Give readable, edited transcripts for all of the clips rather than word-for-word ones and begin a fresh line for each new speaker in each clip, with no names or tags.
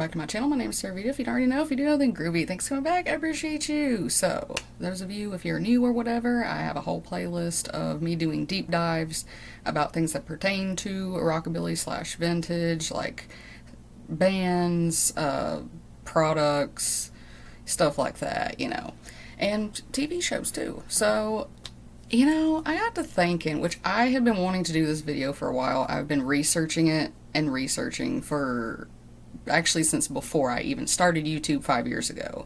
back to my channel. My name is Sarah Vita. If you don't already know, if you do know, then groovy. Thanks for coming back. I appreciate you. So, those of you, if you're new or whatever, I have a whole playlist of me doing deep dives about things that pertain to rockabilly slash vintage, like bands, products, stuff like that, and TV shows too. So, I got to thinking, which I had been wanting to do this video for a while. I've been researching it and researching for actually since before I even started YouTube 5 years ago.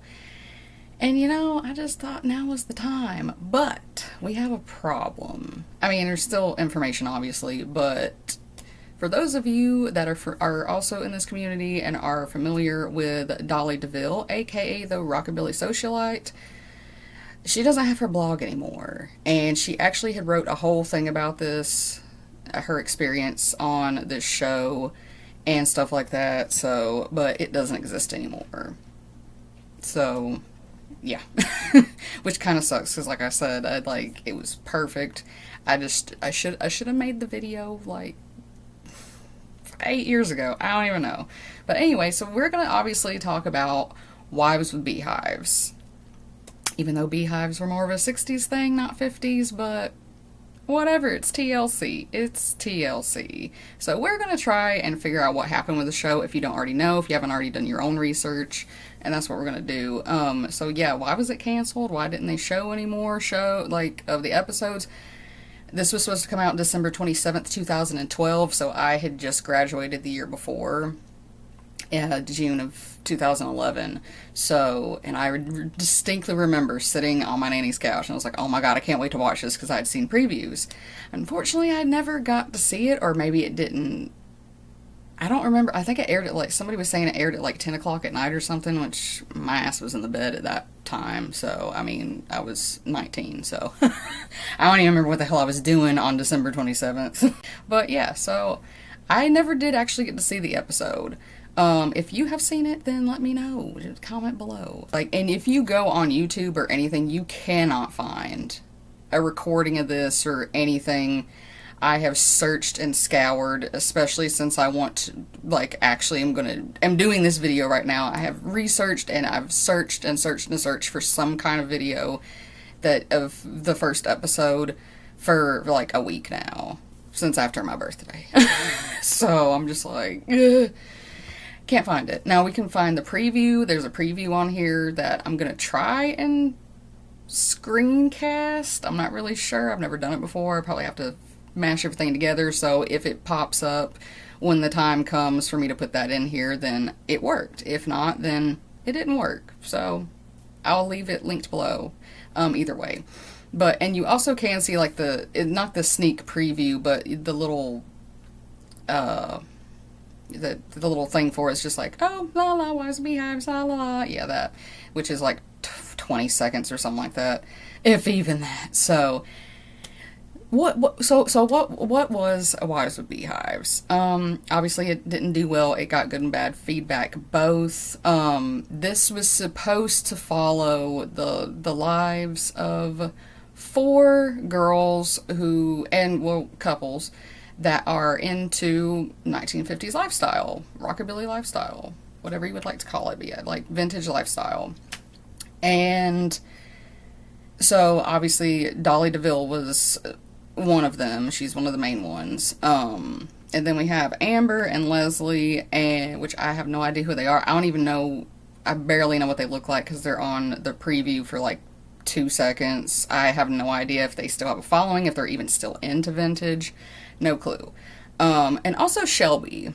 And I just thought now was the time. But we have a problem. I mean, there's still information obviously, but for those of you that are also in this community and are familiar with Dollie DeVille, aka the Rockabilly Socialite, she doesn't have her blog anymore. And she actually had wrote a whole thing about this, her experience on this show and stuff like that, so, but it doesn't exist anymore. So, yeah. Which kind of sucks, because like I said, it was perfect. I should have made the video, 8 years ago. I don't even know. But anyway, so we're going to obviously talk about wives with beehives. Even though beehives were more of a 60s thing, not 50s, but whatever, it's TLC. It's TLC. So we're going to try and figure out what happened with the show if you don't already know, if you haven't already done your own research, and that's what we're going to do. So yeah, why was it canceled? Why didn't they show any more of the episodes? This was supposed to come out December 27th, 2012, so I had just graduated the year before, June of 2011. So, and I distinctly remember sitting on my nanny's couch and I was like, oh my god, I can't wait to watch this, because I'd seen previews. Unfortunately, I never got to see it, or maybe it didn't. I don't remember. I think it aired at somebody was saying it aired at 10 o'clock at night or something, which my ass was in the bed at that time. So, I mean, I was 19, so I don't even remember what the hell I was doing on December 27th. But yeah, so I never did actually get to see the episode. If you have seen it, then let me know. Just comment below. And if you go on YouTube or anything, you cannot find a recording of this or anything. I have searched and scoured, especially since I want to, I'm doing this video right now. I have researched and I've searched and searched and searched for some kind of video of the first episode for a week now, since after my birthday. So I'm just like, ugh. Can't find it. Now we can find the preview. There's a preview on here that I'm gonna try and screencast. I'm not really sure. I've never done it before. I probably have to mash everything together, so if it pops up when the time comes for me to put that in here, then it worked. If not, then it didn't work. So I'll leave it linked below, either way. And you also can see not the sneak preview, but the little the little thing for it's just oh, la la, wives beehives, la la la, yeah, that, which is 20 seconds or something like that, if even that. So what was Wives with Beehives? Obviously it didn't do well. It got good and bad feedback both. This was supposed to follow the lives of 4 girls couples that are into 1950s lifestyle, rockabilly lifestyle, whatever you would like to call it, but yeah, vintage lifestyle. And so obviously Dollie DeVille was one of them. She's one of the main ones. And then we have Amber and Leslie, which I have no idea who they are. I don't even know. I barely know what they look like because they're on the preview for 2 seconds. I have no idea if they still have a following, if they're even still into vintage. No clue. And also Shelby.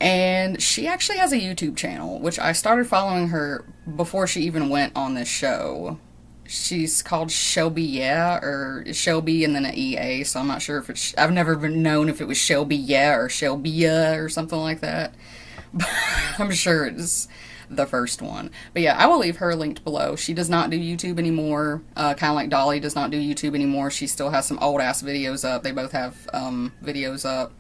And she actually has a YouTube channel, which I started following her before she even went on this show. She's called Shelby, yeah, or Shelby and then an EA, so I'm not sure if it's, I've never known if it was Shelby, yeah, or Shelbia or something like that. But I'm sure it's the first one. But yeah, I will leave her linked below. She does not do YouTube anymore, kind of like Dollie does not do YouTube anymore. She still has some old ass videos up. They both have videos up.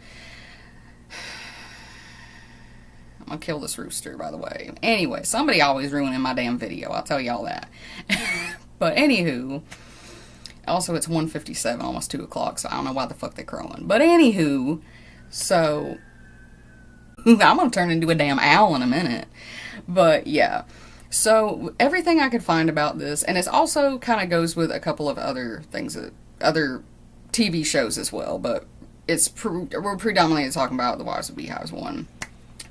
I'm gonna kill this rooster, by the way. Anyway, somebody always ruining my damn video, I'll tell y'all that. But anywho, also it's 1:57, almost 2 o'clock, so I don't know why the fuck they're crowing. But anywho, so I'm gonna turn into a damn owl in a minute. But yeah. So everything I could find about this, and it also kind of goes with a couple of other things, other TV shows as well, but we're predominantly talking about the Wives of Beehives one.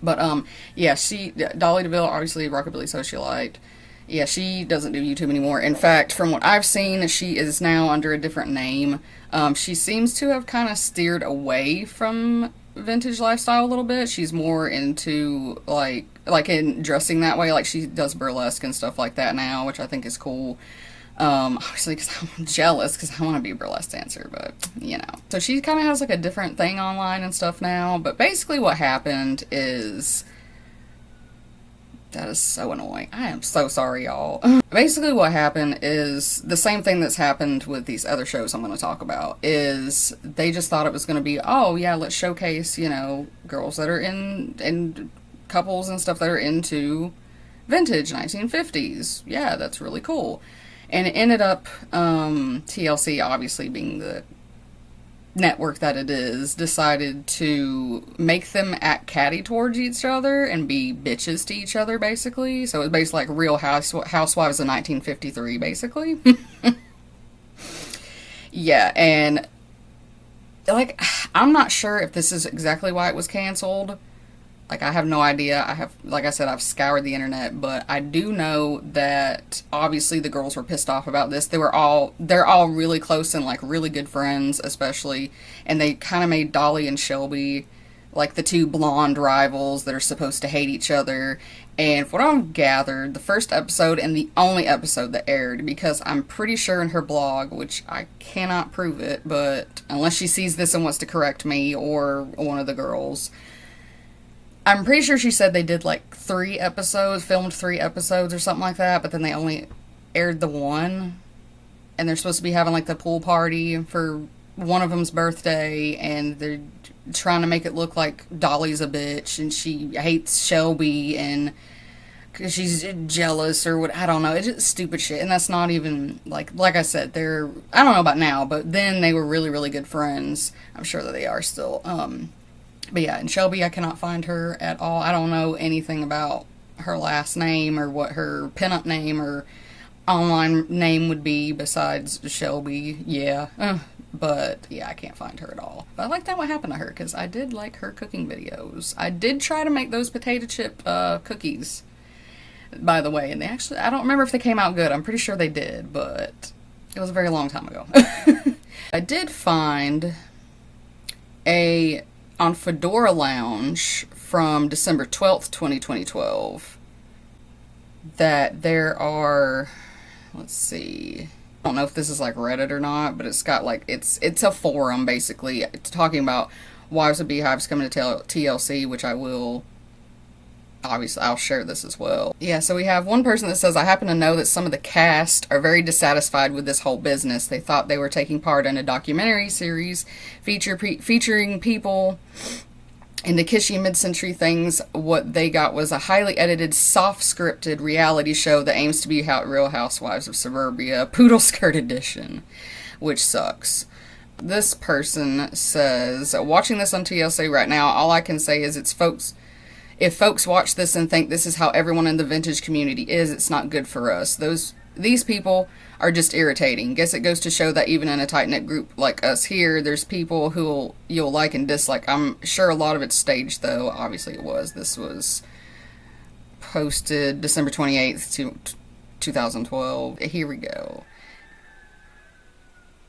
But yeah, Dollie DeVille, obviously rockabilly socialite. Yeah, she doesn't do YouTube anymore. In fact, from what I've seen, she is now under a different name. She seems to have kind of steered away from vintage lifestyle a little bit. She's more into like in dressing that way. Like she does burlesque and stuff like that now, which I think is cool. Obviously because I'm jealous because I want to be a burlesque dancer, but you know. So she kind of has like a different thing online and stuff now. But basically what happened is, that is so annoying. I am so sorry, y'all. Basically what happened is the same thing that's happened with these other shows I'm going to talk about, is they just thought it was going to be, oh yeah, let's showcase, you know, girls that are in couples and stuff that are into vintage 1950s. Yeah, that's really cool. And it ended up, TLC obviously being the network that it is, decided to make them act catty towards each other and be bitches to each other, basically. So it was basically like Real Housewives of 1953, basically. Yeah, and like, I'm not sure if this is exactly why it was canceled. Like, I have no idea. Like I said, I've scoured the internet, but I do know that obviously the girls were pissed off about this. They're all really close and like really good friends, especially, and they kind of made Dollie and Shelby like the two blonde rivals that are supposed to hate each other. And from what I've gathered, the first episode and the only episode that aired, because I'm pretty sure in her blog, which I cannot prove it, but unless she sees this and wants to correct me or one of the girls, I'm pretty sure she said they did like 3 episodes, filmed 3 episodes or something like that, but then they only aired the one. And they're supposed to be having like the pool party for one of them's birthday, and they're trying to make it look like Dollie's a bitch and she hates Shelby and because she's jealous or what, I don't know. It's just stupid shit. And that's not even like I said, I don't know about now, but then they were really, really good friends. I'm sure that they are still. But yeah, and Shelby, I cannot find her at all. I don't know anything about her last name or what her pinup name or online name would be besides Shelby. Yeah. But yeah, I can't find her at all. But I like that what happened to her because I did like her cooking videos. I did try to make those potato chip cookies, by the way. And they actually, I don't remember if they came out good. I'm pretty sure they did, but it was a very long time ago. I did find on Fedoralounge from December 12th, 2012, that there are, let's see, I don't know if this is like Reddit or not, but it's got like, it's a forum basically talking about Wives of Beehives coming to TLC, which I will, obviously I'll share this as well. Yeah, so we have one person that says, I happen to know that some of the cast are very dissatisfied with this whole business. They thought they were taking part in a documentary series featuring people into kishy mid-century things. What they got was a highly edited, soft-scripted reality show that aims to be Real Housewives of Suburbia, Poodle Skirt Edition, which sucks. This person says, watching this on TLC right now, all I can say is if folks watch this and think this is how everyone in the vintage community is, it's not good for us. These people are just irritating. Guess it goes to show that even in a tight-knit group like us here, there's people who you'll like and dislike. I'm sure a lot of it's staged, though. Obviously it was. This was posted December 28th, 2012. Here we go.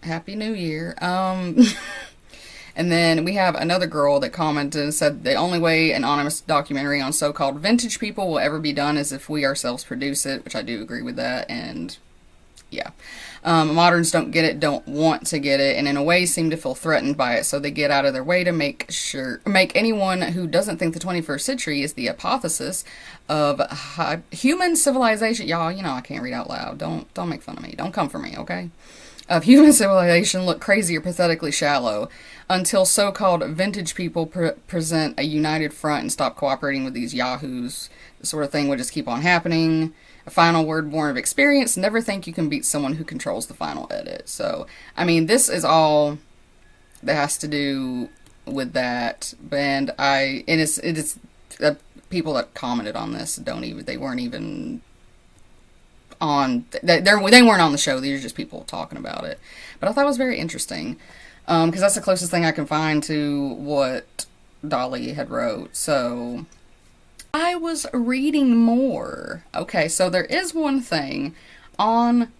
Happy New Year. And then we have another girl that commented and said, the only way an anonymous documentary on so-called vintage people will ever be done is if we ourselves produce it, which I do agree with that, and yeah. Moderns don't get it, don't want to get it, and in a way seem to feel threatened by it, so they get out of their way to make anyone who doesn't think the 21st century is the apotheosis of human civilization. Y'all, you know I can't read out loud. Don't make fun of me. Don't come for me, okay? Of human civilization look crazy or pathetically shallow until so-called vintage people present a united front and stop cooperating with these yahoos. This sort of thing would just keep on happening. A final word born of experience. Never think you can beat someone who controls the final edit. So, I mean, this is all that has to do with that. And it's the people that commented on this they weren't even on, they weren't on the show. These are just people talking about it. But I thought it was very interesting, because that's the closest thing I can find to what Dollie had wrote. So I was reading more. Okay, so there is one thing on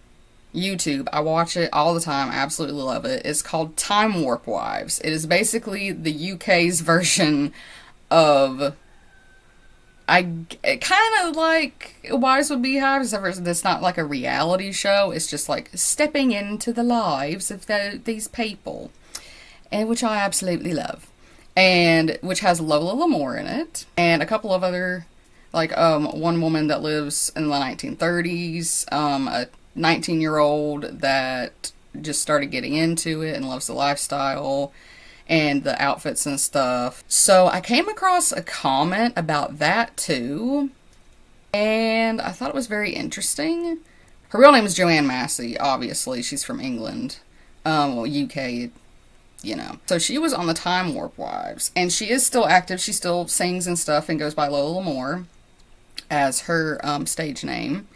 YouTube. I watch it all the time. I absolutely love it. It's called Time Warp Wives. It is basically the UK's version of, kind of like Wives with Beehives, except it's not like a reality show. It's just like stepping into the lives of these people, and which I absolutely love. And which has Lola Lamour in it, and a couple of other, like, one woman that lives in the 1930s, a 19-year-old that just started getting into it and loves the lifestyle and the outfits and stuff. So I came across a comment about that too, and I thought it was very interesting. Her real name is Joanne Massey, obviously. She's from England. UK, you know. So she was on the Time Warp Wives, and she is still active. She still sings and stuff and goes by Lola Lamour as her stage name.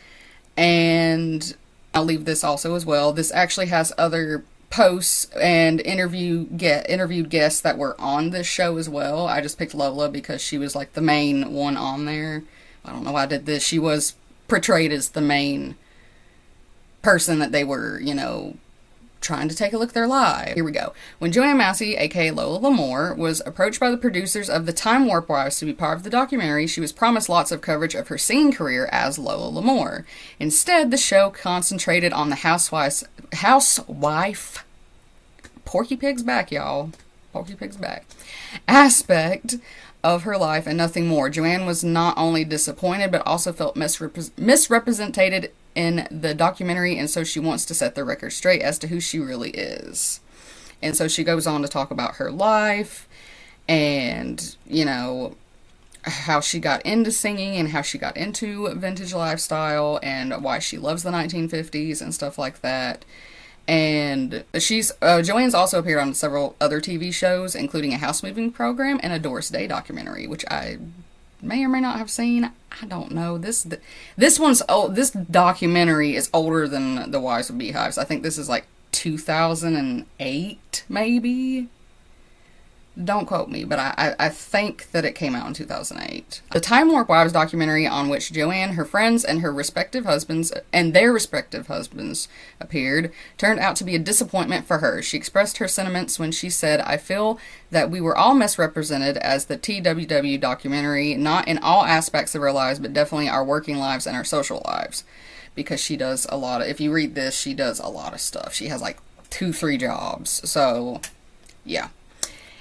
And I'll leave this also as well. This actually has other posts and interviewed guests that were on this show as well. I just picked Lola because she was like the main one on there. I don't know why I did this. She was portrayed as the main person that they were, you know, trying to take a look at their lives. Here we go. When Joanne Massey, aka Lola Lamour, was approached by the producers of the Time Warp Wives to be part of the documentary, she was promised lots of coverage of her singing career as Lola Lamour. Instead, the show concentrated on the housewife, Porky Pig's back, y'all. Porky Pig's back. Aspect of her life and nothing more. Joanne was not only disappointed, but also felt misrepresented in the documentary, and so she wants to set the record straight as to who she really is. And so she goes on to talk about her life and, you know, how she got into singing and how she got into vintage lifestyle and why she loves the 1950s and stuff like that. And Joanne's also appeared on several other TV shows, including a house moving program and a Doris Day documentary, which I may or may not have seen. I don't know. This one's old. This documentary is older than the Wives of Beehives. I think this is like 2008, maybe. Don't quote me, but I think that it came out in 2008. The Time Warp Wives documentary, on which Joanne, her friends, and their respective husbands appeared, turned out to be a disappointment for her. She expressed her sentiments when she said, "I feel that we were all misrepresented as the TWW documentary, not in all aspects of our lives, but definitely our working lives and our social lives." Because she does a lot of, if you read this, she does a lot of stuff. She has like 2-3 jobs. So, yeah.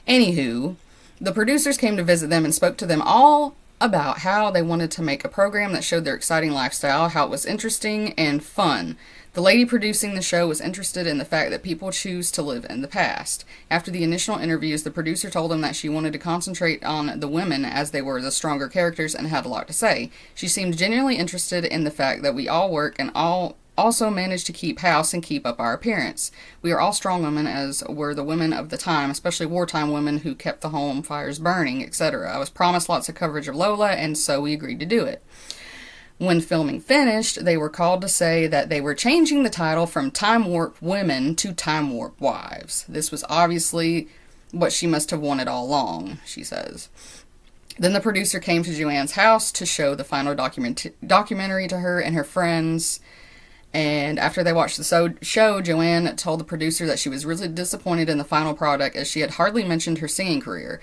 Anywho, the producers came to visit them and spoke to them all about how they wanted to make a program that showed their exciting lifestyle, how it was interesting and fun. The lady producing the show was interested in the fact that people choose to live in the past. After the initial interviews, the producer told them that she wanted to concentrate on the women as they were the stronger characters and had a lot to say. She seemed genuinely interested in the fact that we all work and also manage to keep house and keep up our appearance. We are all strong women, as were the women of the time, especially wartime women who kept the home fires burning, etc. I was promised lots of coverage of Lola, and so we agreed to do it. When filming finished, they were called to say that they were changing the title from Time Warp Women to Time Warp Wives. This was obviously what she must have wanted all along, she says. Then the producer came to Joanne's house to show the final documentary to her and her friends. And after they watched the show, Joanne told the producer that she was really disappointed in the final product, as she had hardly mentioned her singing career.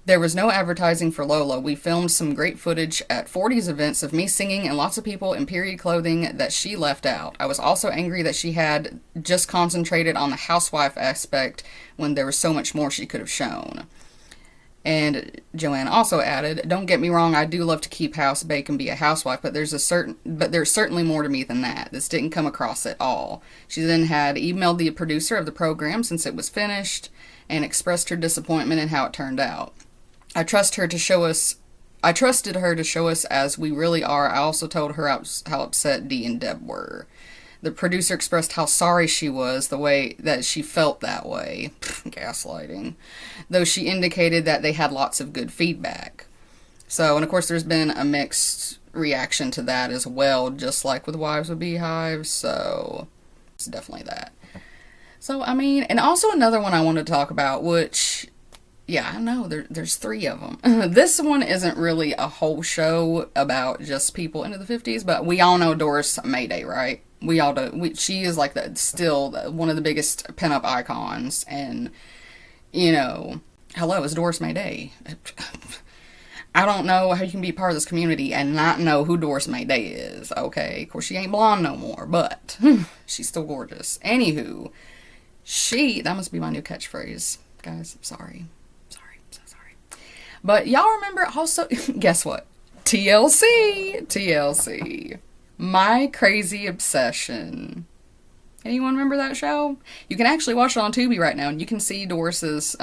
There was no advertising for Lola. We filmed some great footage at 40s events of me singing and lots of people in period clothing that she left out. I was also angry that she had just concentrated on the housewife aspect when there was so much more she could have shown. And Joanne also added, "Don't get me wrong, I do love to keep house, bake, and be a housewife, but there's certainly more to me than that. This didn't come across at all." She then had emailed the producer of the program since it was finished and expressed her disappointment in how it turned out. I trusted her to show us as we really are. I also told her how upset Dee and Deb were. The producer expressed how sorry she was, the way that she felt that way. Gaslighting. Though she indicated that they had lots of good feedback. So, and of course there's been a mixed reaction to that as well, just like with Wives with Beehives, so it's definitely that. So, I mean, and also another one I wanted to talk about, which, yeah, I know, there's 3 of them. This one isn't really a whole show about just people into the 50s, but we all know Doris Mayday, right? We all do. She is like still one of the biggest pinup icons, and, you know, hello, it's Doris Mayday. I don't know how you can be part of this community and not know who Doris Mayday is, okay? Of course, she ain't blonde no more, but she's still gorgeous. Anywho, that must be my new catchphrase. Guys, I'm sorry. So sorry. But y'all remember also, guess what? TLC. My Crazy Obsession. Anyone remember that show? You can actually watch it on Tubi right now, and you can see Doris's,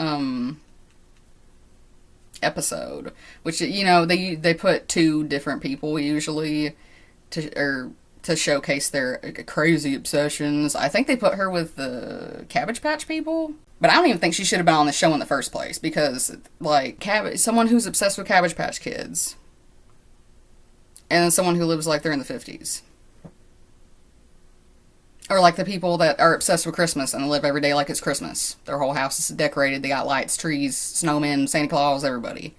episode, which, you know, they put 2 different people usually to showcase their crazy obsessions. I think they put her with the Cabbage Patch people, but I don't even think she should have been on the show in the first place, because like someone who's obsessed with Cabbage Patch Kids and someone who lives like they're in the 50s. Or like the people that are obsessed with Christmas and live every day like it's Christmas. Their whole house is decorated. They got lights, trees, snowmen, Santa Claus, everybody.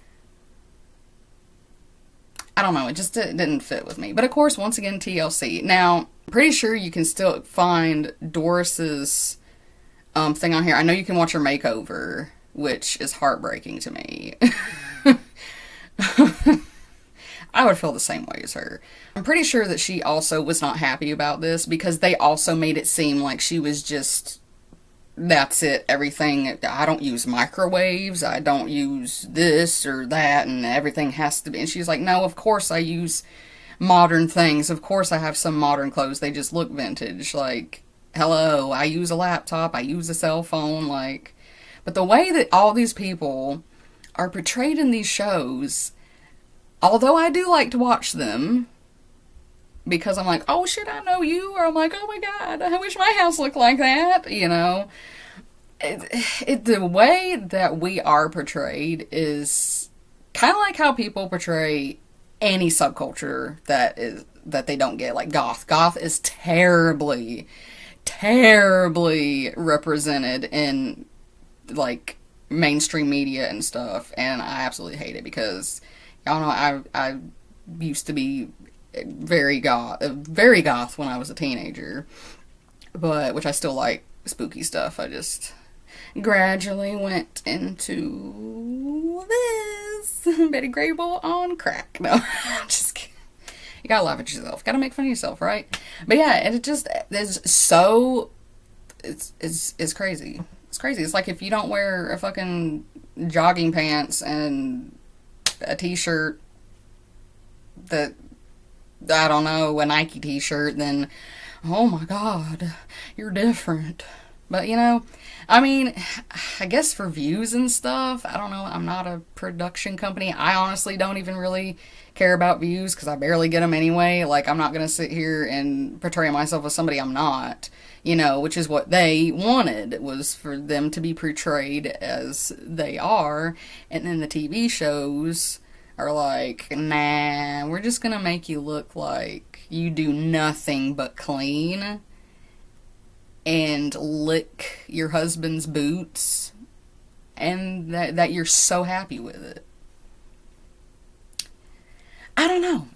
I don't know. It just didn't fit with me. But of course, once again, TLC. Now, pretty sure you can still find Doris's thing on here. I know you can watch her makeover, which is heartbreaking to me. I would feel the same way as her. I'm pretty sure that she also was not happy about this, because they also made it seem like she was just, that's it, everything. I don't use microwaves, I don't use this or that, and everything has to be. And she's like, no, of course I use modern things. Of course I have some modern clothes. They just look vintage. Like, hello, I use a laptop, I use a cell phone, like. But the way that all these people are portrayed in these shows, although I do like to watch them, because I'm like, oh shit, I know you, or I'm like, oh my god, I wish my house looked like that, you know. The way that we are portrayed is kind of like how people portray any subculture that they don't get, like goth. Goth is terribly represented in like mainstream media and stuff, and I absolutely hate it, because y'all know I used to be very goth when I was a teenager, but which I still like spooky stuff. I just gradually went into this Betty Grable on crack. No, I'm just kidding. You gotta laugh at yourself. Gotta make fun of yourself, right? But yeah, and it just is so. It's crazy. It's crazy. It's like if you don't wear a fucking jogging pants and a t-shirt that, I don't know, a Nike t-shirt, then, oh my god, you're different. But, you know, I mean, I guess for views and stuff, I don't know, I'm not a production company. I honestly don't even really care about views, because I barely get them anyway. Like, I'm not going to sit here and portray myself as somebody I'm not, you know, which is what they wanted, was for them to be portrayed as they are. And then the TV shows are like, nah, we're just gonna make you look like you do nothing but clean and lick your husband's boots, and that you're so happy with it. I don't know.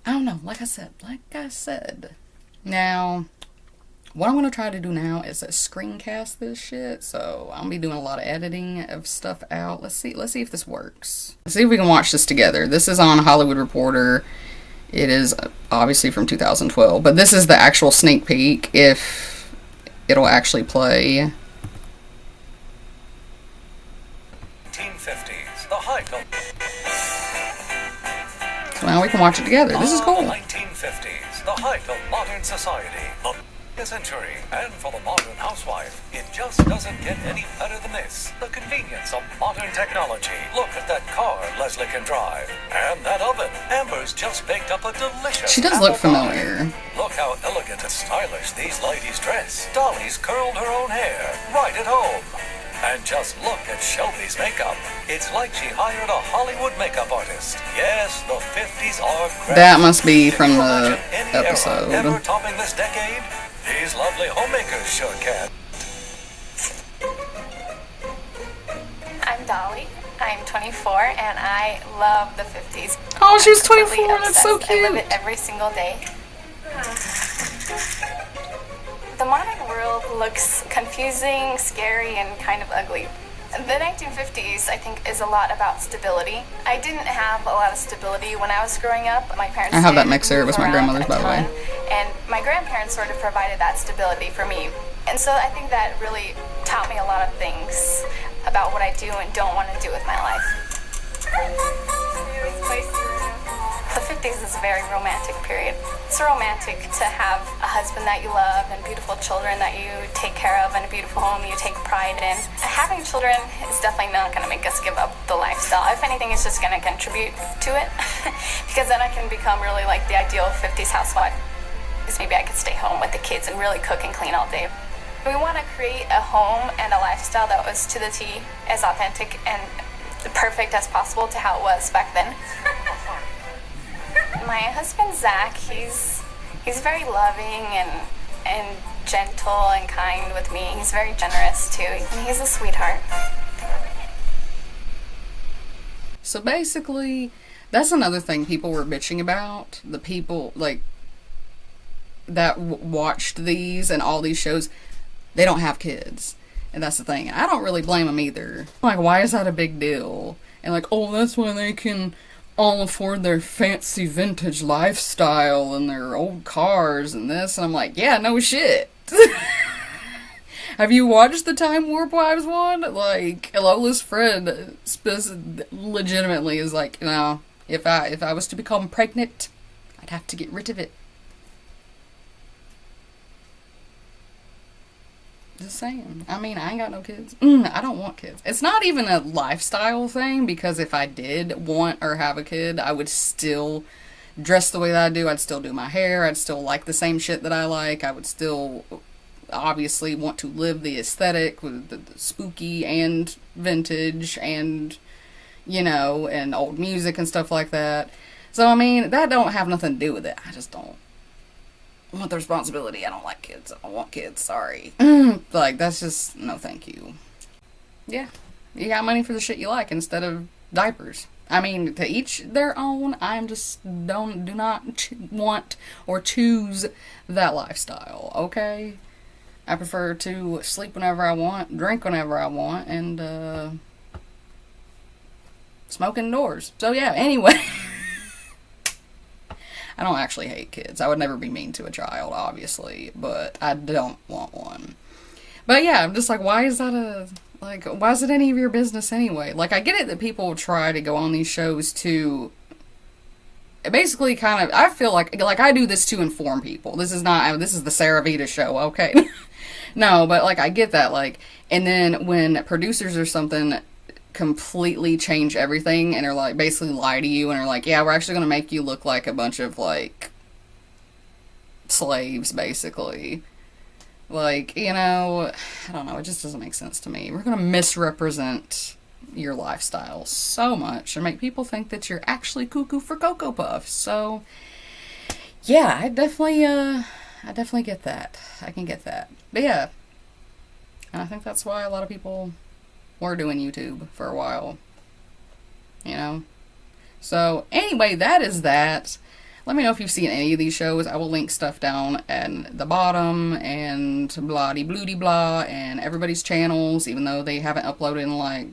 Like I said. Now, what I'm going to try to do now is screencast this shit, so I'm going to be doing a lot of editing of stuff out. Let's see if this works. Let's see if we can watch this together. This is on Hollywood Reporter. It is obviously from 2012, but this is the actual sneak peek, if it'll actually play.
1950s, the height of...
So now we can watch it together. This is cool.
1950s, the height of modern society. The century, and for the modern housewife, it just doesn't get any better than this. The convenience of modern technology. Look at that car Leslie can drive. And that oven. Amber's just baked up a delicious
She does look familiar.
Look how elegant and stylish these ladies dress. Dollie's curled her own hair right at home. And just look at Shelby's makeup. It's like she hired a Hollywood makeup artist. Yes, the 50s are great.
That must be from
Can you
the
imagine any era
episode.
ever topping this decade? These lovely homemakers sure can.
I'm Dollie. I'm 24 and I love the 50s.
Oh, she was
I'm completely
24. That's so
obsessed. I live
cute.
it every single day. The modern world looks confusing, scary, and kind of ugly. The 1950s, I think, is a lot about stability. I didn't have a lot of stability when I was growing up. My parents
I have that
did
mixer. It was
move
my
around
grandmother's,
a
by the way.
ton, and my grandparents sort of provided that stability for me. And so I think that really taught me a lot of things about what I do and don't want to do with my life. The 50s is a very romantic period. It's romantic to have a husband that you love and beautiful children that you take care of and a beautiful home you take pride in. Having children is definitely not going to make us give up the lifestyle. If anything, it's just going to contribute to it because then I can become really like the ideal 50s housewife. Because maybe I could stay home with the kids and really cook and clean all day. We want to create a home and a lifestyle that was to the T, as authentic and perfect as possible to how it was back then. My husband Zach, he's very loving and gentle and kind with me. He's very generous too, and he's a sweetheart.
So basically, that's another thing people were bitching about. The people like that watched these and all these shows, they don't have kids. And that's the thing. And I don't really blame them either. Like, why is that a big deal? And like, oh, that's why they can all afford their fancy vintage lifestyle and their old cars and this. And I'm like, yeah, no shit. Have you watched the Time Warp Wives one? Like, Lola's friend legitimately is like, no, if I was to become pregnant, I'd have to get rid of it. Just saying. I mean, I ain't got no kids. I don't want kids. It's not even a lifestyle thing, because if I did want or have a kid, I would still dress the way that I do. I'd still do my hair. I'd still like the same shit that I like. I would still obviously want to live the aesthetic with the spooky and vintage and, you know, and old music and stuff like that. So, I mean, that don't have nothing to do with it. I just don't want the responsibility. I don't like kids. I don't want kids. Sorry. Like, that's just, no thank you. Yeah. You got money for the shit you like instead of diapers. I mean, to each their own. I'm just do not want or choose that lifestyle, okay? I prefer to sleep whenever I want, drink whenever I want, and smoke indoors. So yeah, anyway. I don't actually hate kids. I would never be mean to a child, obviously, but I don't want one. But yeah, I'm just like, why is that why is it any of your business anyway? Like, I get it that people try to go on these shows to basically kind of, I feel like I do this to inform people. This is the Sarah Vita show, okay? No, but like, I get that, like, and then when producers or something completely change everything and are like, basically lie to you and are like, yeah, we're actually going to make you look like a bunch of like slaves, basically. Like, you know, I don't know, it just doesn't make sense to me. We're going to misrepresent your lifestyle so much and make people think that you're actually cuckoo for Cocoa Puffs. So yeah, I definitely get that. I can get that. But yeah, and I think that's why a lot of people were doing YouTube for a while, you know. So anyway, that is that. Let me know if you've seen any of these shows. I will link stuff down at the bottom and blah-de-bloody-blah and everybody's channels, even though they haven't uploaded in like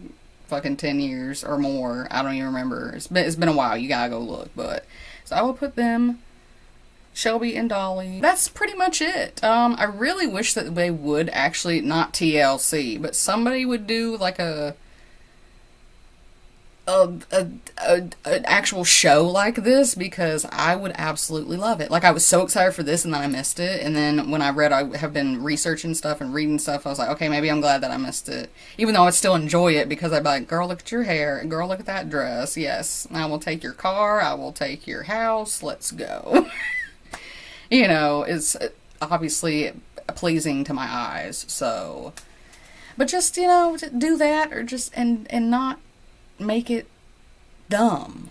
fucking 10 years or more. I don't even remember. It's been a while. You gotta go look. But so I will put them, Shelby and Dollie. That's pretty much it. I really wish that they would actually, not TLC, but somebody would do like an actual show like this, because I would absolutely love it. Like, I was so excited for this and then I missed it, and then when I have been researching stuff and reading stuff, I was like, okay, maybe I'm glad that I missed it, even though I would still enjoy it, because I'd be like, girl, look at your hair, girl, look at that dress, yes, I will take your car, I will take your house, let's go. You know, it's obviously pleasing to my eyes, so. But just, do that, or just, and not make it dumb.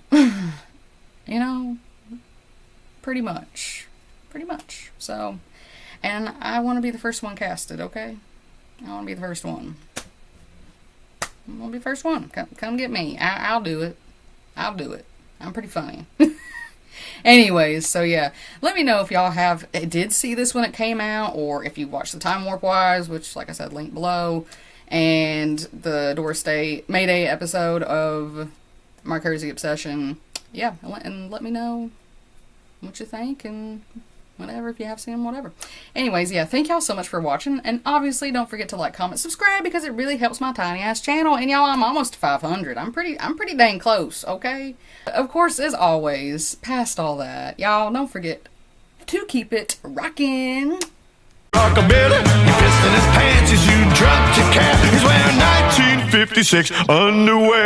Pretty much. So, and I want to be the first one casted, okay? I want to be the first one. I'm going to be the first one. Come get me. I'll do it. I'm pretty funny. Anyways, so yeah. Let me know if y'all did see this when it came out, or if you watched the Time Warp Wise, which, like I said, link below, and the Doris Mayday episode of My Crazy Obsession. Yeah, and let me know what you think, and whatever, if you have seen them, whatever. Anyways, yeah, thank y'all so much for watching, and obviously don't forget to like, comment, subscribe, because it really helps my tiny ass channel. And y'all, I'm almost to 500. I'm pretty dang close, okay? Of course, as always, past all that, y'all, don't forget to keep it rockin'.
Rockabilly, he pissed in his pants as you dropped your cat. He's wearing 1956 underwear.